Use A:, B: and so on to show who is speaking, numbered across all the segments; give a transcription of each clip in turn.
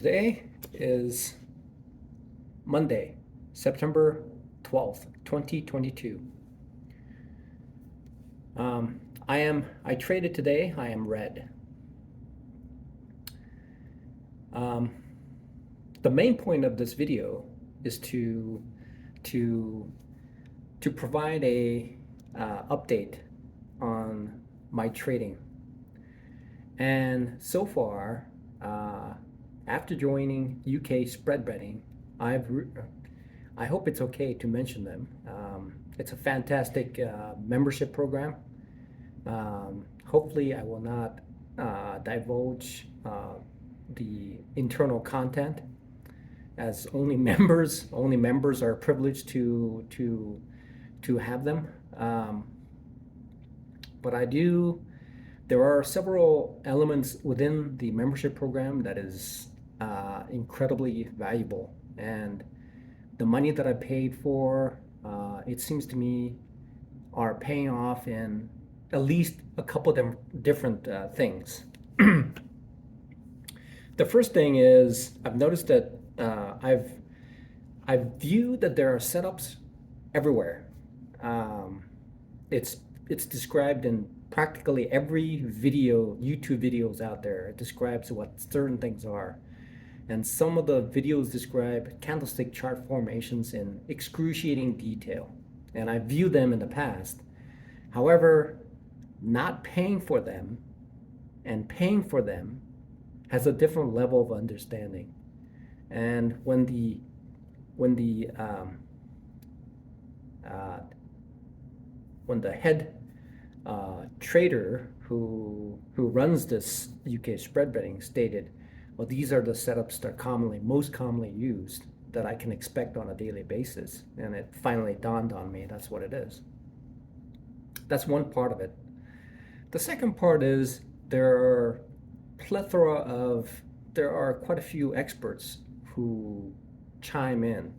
A: Today is Monday, September 12th, 2022. I traded today. I am red. Um, the main point of this video is to provide a update on my trading. And so far, after joining UK spread betting, I hope it's okay to mention them. It's a fantastic membership program. Hopefully, I will not divulge the internal content, as only members are privileged to have them. But I do. There are several elements within the membership program that is incredibly valuable, and the money that I paid for, it seems to me, are paying off in at least a couple of different things. The first thing is I've noticed that I've viewed that there are setups everywhere. Um, it's it's described in practically every video, YouTube videos out there. It describes what certain things are. And some of the videos describe candlestick chart formations in excruciating detail. And I viewed them in the past. However, not paying for them and paying for them has a different level of understanding. And uh, when the head trader who runs this UK spread betting stated, well, these are the setups that are most commonly used that I can expect on a daily basis. And it finally dawned on me that's what it is. That's one part of it. The second part is there are quite a few experts who chime in,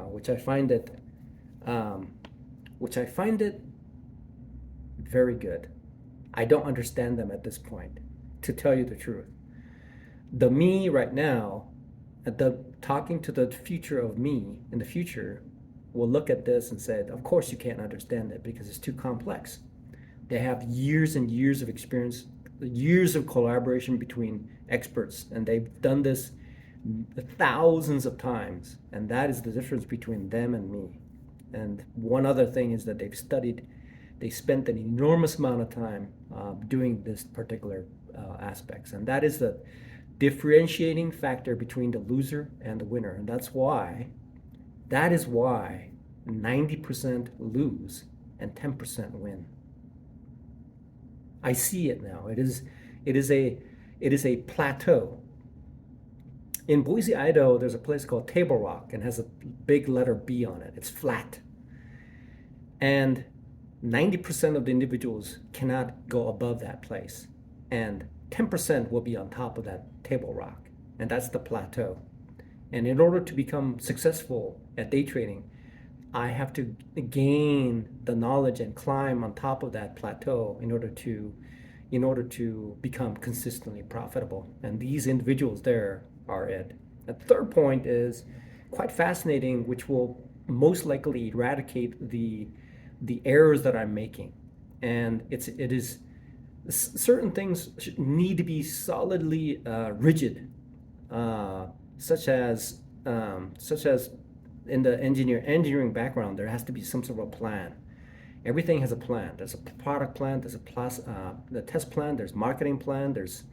A: which I find it very good. I don't understand them at this point, to tell you the truth. The me right now, talking to the future of me in the future, will look at this and say, of course you can't understand it because it's too complex. They have years and years of experience, years of collaboration between experts, and they've done this thousands of times, and that is the difference between them and me. And one other thing is that they spent an enormous amount of time doing this particular aspects, and that is the differentiating factor between the loser and the winner. And that is why 90% lose and 10% win. I see it now. It is a plateau. In Boise, Idaho, there's a place called Table Rock and has a big letter B on it. It's flat. And 90% of the individuals cannot go above that place. And 10% will be on top of that Table Rock. And that's the plateau. And in order to become successful at day trading, I have to gain the knowledge and climb on top of that plateau in order to become consistently profitable. And these individuals there are it. The third point is quite fascinating, which will most likely eradicate the errors that I'm making. And it is certain things need to be solidly rigid, such as in the engineering background, there has to be some sort of a plan. Everything has a plan. There's a product plan. There's the test plan. There's marketing plan. There's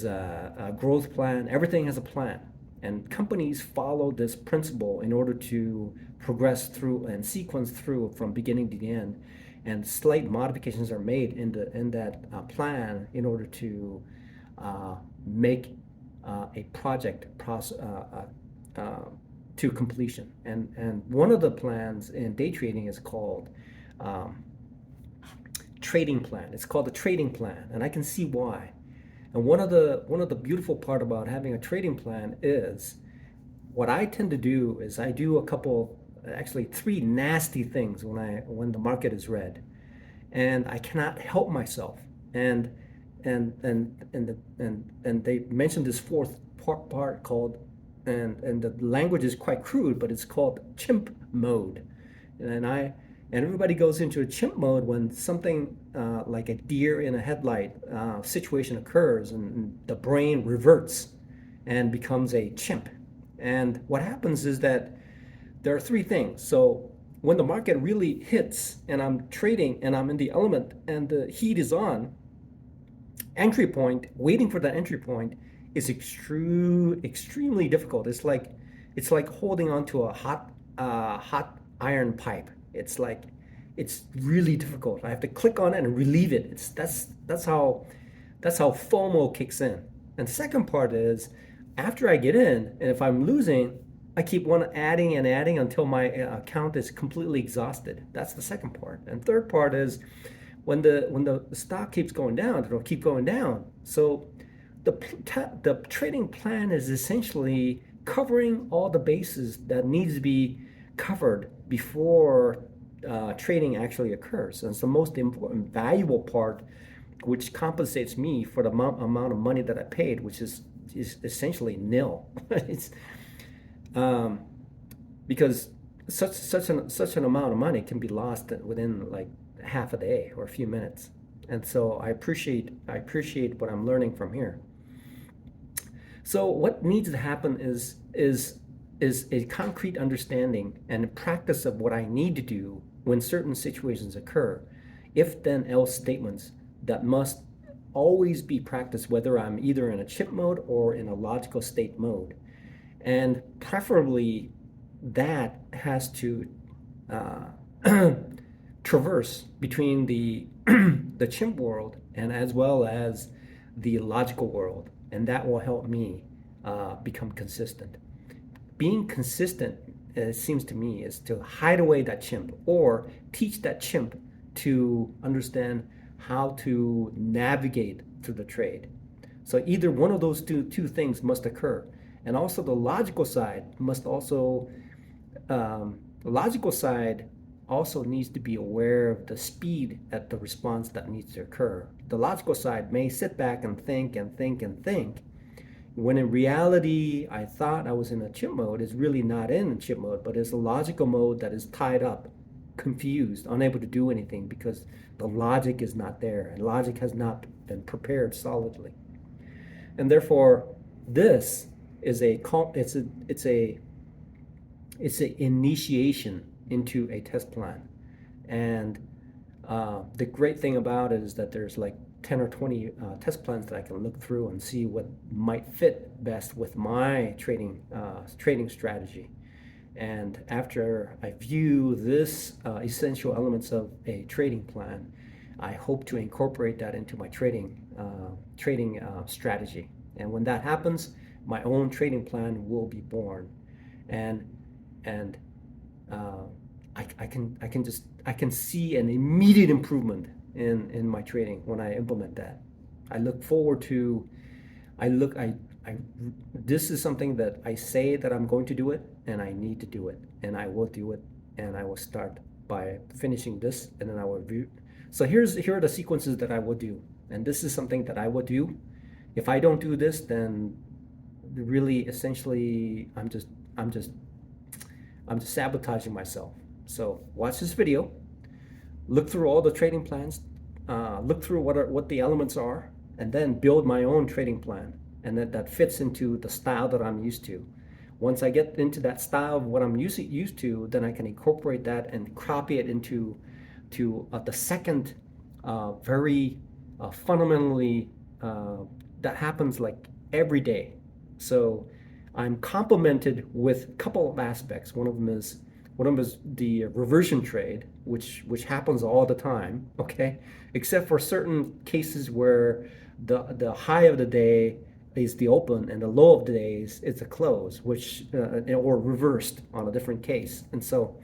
A: a growth plan. Everything has a plan, and companies follow this principle in order to progress through and sequence through from beginning to the end. And slight modifications are made in that plan in order to make a project to completion. And one of the plans in day trading is called trading plan. It's called the trading plan, and I can see why. And one of the beautiful part about having a trading plan is what I tend to do is I do actually three nasty things when the market is red, and I cannot help myself. And and they mentioned this fourth part called, and the language is quite crude, but it's called chimp mode. And everybody goes into a chimp mode when something like a deer in a headlight situation occurs, and the brain reverts and becomes a chimp. And what happens is that there are three things. So when the market really hits and I'm trading and I'm in the element and the heat is on, entry point, waiting for that entry point is extremely difficult. It's like holding onto a hot iron pipe. It's really difficult. I have to click on it and relieve it. That's how FOMO kicks in. And the second part is, after I get in, and if I'm losing, I keep on adding and adding until my account is completely exhausted. That's the second part. And third part is, when the stock keeps going down, it'll keep going down. So the trading plan is essentially covering all the bases that needs to be covered before trading actually occurs. And it's the most important, valuable part, which compensates me for the amount of money that I paid, which is essentially nil. It's because such an amount of money can be lost within like half a day or a few minutes. And so I appreciate what I'm learning from here. So what needs to happen is a concrete understanding and practice of what I need to do when certain situations occur. If then else statements that must always be practiced, whether I'm either in a chimp mode or in a logical state mode. And preferably that has to traverse between the the chimp world and as well as the logical world, and that will help me become consistent. Being consistent, it seems to me, is to hide away that chimp or teach that chimp to understand how to navigate through the trade. So either one of those two things must occur. And also the logical side must also, the logical side also needs to be aware of the speed at the response that needs to occur. The logical side may sit back and think and think and think, when in reality, I thought I was in a chimp mode. It's really not in a chimp mode, but it's a logical mode that is tied up, confused, unable to do anything because the logic is not there and logic has not been prepared solidly. And therefore, this is it's a initiation into a test plan. And the great thing about it is that there's like 10 or 20 test plans that I can look through and see what might fit best with my trading strategy. And after I view this essential elements of a trading plan, I hope to incorporate that into my trading strategy. And when that happens, my own trading plan will be born. And I can see an immediate improvement in my trading when I implement that. I look forward to, this is something that I say that I'm going to do it, and I need to do it, and I will do it, and I will start by finishing this, and then I will review. So here are the sequences that I will do, and this is something that I will do. If I don't do this, then really, essentially, I'm just sabotaging myself. So watch this video, look through all the trading plans, look through what the elements are, and then build my own trading plan, and that fits into the style that I'm used to. Once I get into that style of what I'm used to, then I can incorporate that and copy it into the second very fundamentally that happens like every day. So I'm complemented with a couple of aspects. One of them is the reversion trade, which happens all the time, okay? Except for certain cases where the high of the day is the open and the low of the day is the close, which or reversed on a different case. And so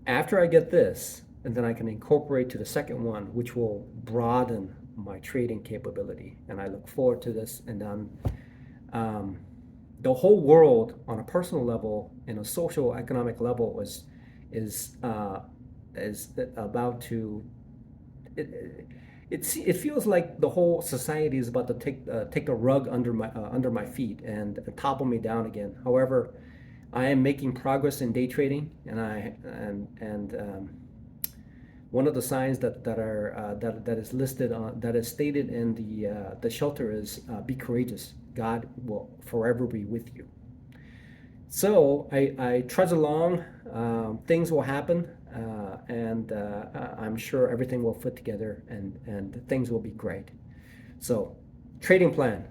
A: after I get this, and then I can incorporate to the second one, which will broaden my trading capability. And I look forward to this. And then the whole world, on a personal level, in a social economic level, is about to it feels like the whole society is about to take the rug under my feet and topple me down again. However, I am making progress in day trading, and one of the signs that is listed on that is stated in the shelter is be courageous. God will forever be with you. So I trudge along. Things will happen, and I'm sure everything will fit together, and things will be great. So, trading plan.